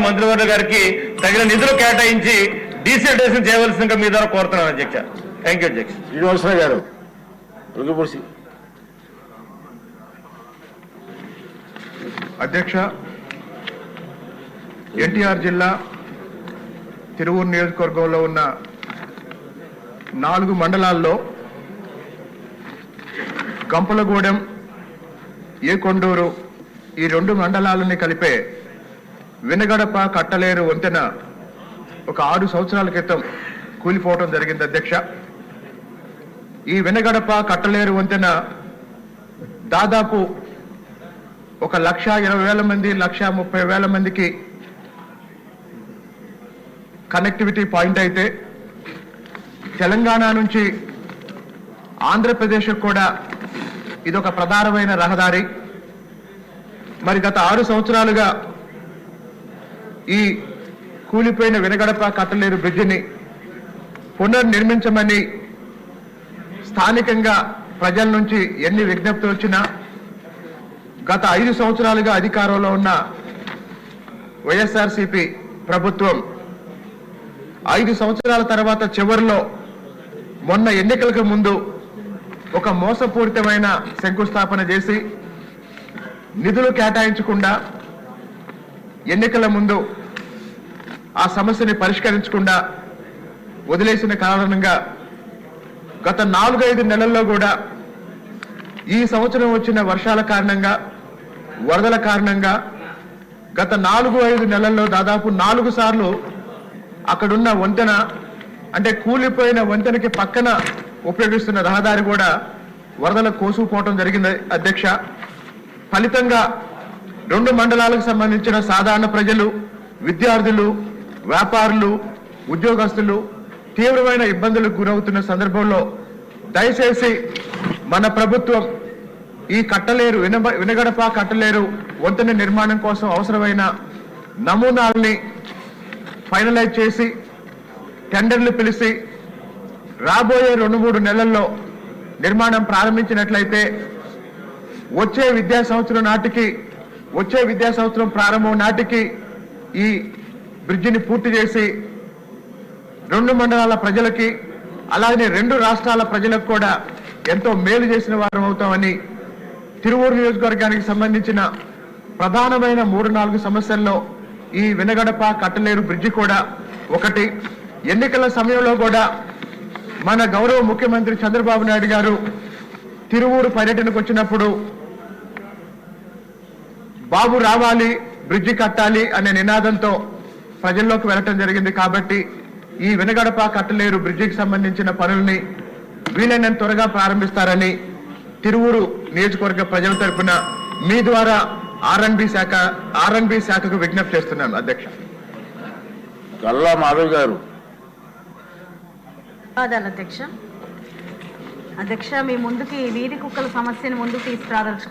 మంత్రివర్గ గారికి తగిన నిధులు కేటాయించి డీసెంట్రేషన్ చేయవలసిందిగా మీ ద్వారా కోరుతున్నాను అధ్యక్ష. థ్యాంక్ యూ అధ్యక్ష. శ్రీనివాసరావు గారు అధ్యక్ష, ఎన్టీఆర్ జిల్లా తిరువూరు నియోజకవర్గంలో ఉన్న 4 మండలాల్లో గంపలగూడెం, ఏకొండూరు ఈ 2 మండలాలని కలిపే వినగడప కట్టలేరు వంతెన ఒక 6 సంవత్సరాల క్రితం కూలిపోవడం జరిగింది అధ్యక్ష. ఈ వినగడప కట్టలేరు వంతెన దాదాపు 1,20,000 మంది 1,30,000 మందికి కనెక్టివిటీ పాయింట్ అయితే తెలంగాణ నుంచి ఆంధ్రప్రదేశ్ కూడా ఇదొక ప్రధానమైన రహదారి. మరి గత 6 సంవత్సరాలుగా ఈ కూలిపోయిన వినగడప కట్టలేరు బ్రిడ్జిని పునర్నిర్మించమని స్థానికంగా ప్రజల నుంచి ఎన్ని విజ్ఞప్తులు వచ్చినా గత 5 సంవత్సరాలుగా అధికారంలో ఉన్న వైఎస్ఆర్సీపీ ప్రభుత్వం 5 సంవత్సరాల తర్వాత చివరిలో మొన్న ఎన్నికలకు ముందు ఒక మోసపూరితమైన శంకుస్థాపన చేసి నిధులు కేటాయించకుండా ఎన్నికల ముందు ఆ సమస్యని పరిష్కరించకుండా వదిలేసిన కారణంగా గత 4-5 నెలల్లో కూడా ఈ సంవత్సరం వచ్చిన వర్షాల కారణంగా వరదల కారణంగా గత 4-5 నెలల్లో దాదాపు 4 సార్లు అక్కడున్న వంతెన అంటే కూలిపోయిన వంతెనకి పక్కన ఉపయోగిస్తున్న రహదారి కూడా వరదల కోసుకుపోవడం జరిగింది అధ్యక్ష. ఫలితంగా 2 మండలాలకు సంబంధించిన సాధారణ ప్రజలు, విద్యార్థులు, వ్యాపారులు, ఉద్యోగస్తులు తీవ్రమైన ఇబ్బందులకు గురవుతున్న సందర్భంలో దయచేసి మన ప్రభుత్వం ఈ కట్టలేరు వినగడప కట్టలేరు వంతెన నిర్మాణం కోసం అవసరమైన నమూనాల్ని ఫైనలైజ్ చేసి టెండర్లు పిలిచి రాబోయే 2-3 నెలల్లో నిర్మాణం ప్రారంభించినట్లయితే వచ్చే విద్యా సంవత్సరం ప్రారంభం నాటికి ఈ బ్రిడ్జిని పూర్తి చేసి 2 మండలాల ప్రజలకి అలాగే 2 రాష్ట్రాల ప్రజలకు కూడా ఎంతో మేలు చేసిన వారం అవుతామని తిరువూరు నియోజకవర్గానికి సంబంధించిన ప్రధానమైన 3-4 సమస్యల్లో ఈ వినగడప కట్టలేరు బ్రిడ్జి కూడా ఒకటి. ఎన్నికల సమయంలో కూడా మన గౌరవ ముఖ్యమంత్రి చంద్రబాబు నాయుడు గారు తిరువూరు పర్యటనకు వచ్చినప్పుడు బాబు రావాలి, బ్రిడ్జి కట్టాలి అనే నినాదంతో ప్రజల్లోకి వెళ్ళటం జరిగింది. కాబట్టి ఈ వినగడప కట్టలేరు బ్రిడ్జికి సంబంధించిన పనుల్ని వీలైనంత త్వరగా ప్రారంభిస్తారని తిరువూరు నియోజకవర్గ ప్రజల తరపున మీ ద్వారా ఆర్ఎన్బి శాఖకు విజ్ఞప్తి చేస్తున్నాను అధ్యక్ష. గల్లా మాధవ్ గారు. అధ్యక్ష, మీ ముందుకి వీధి కుక్కల సమస్యను ముందుకు తీసుకురాదలుచుకున్నాను.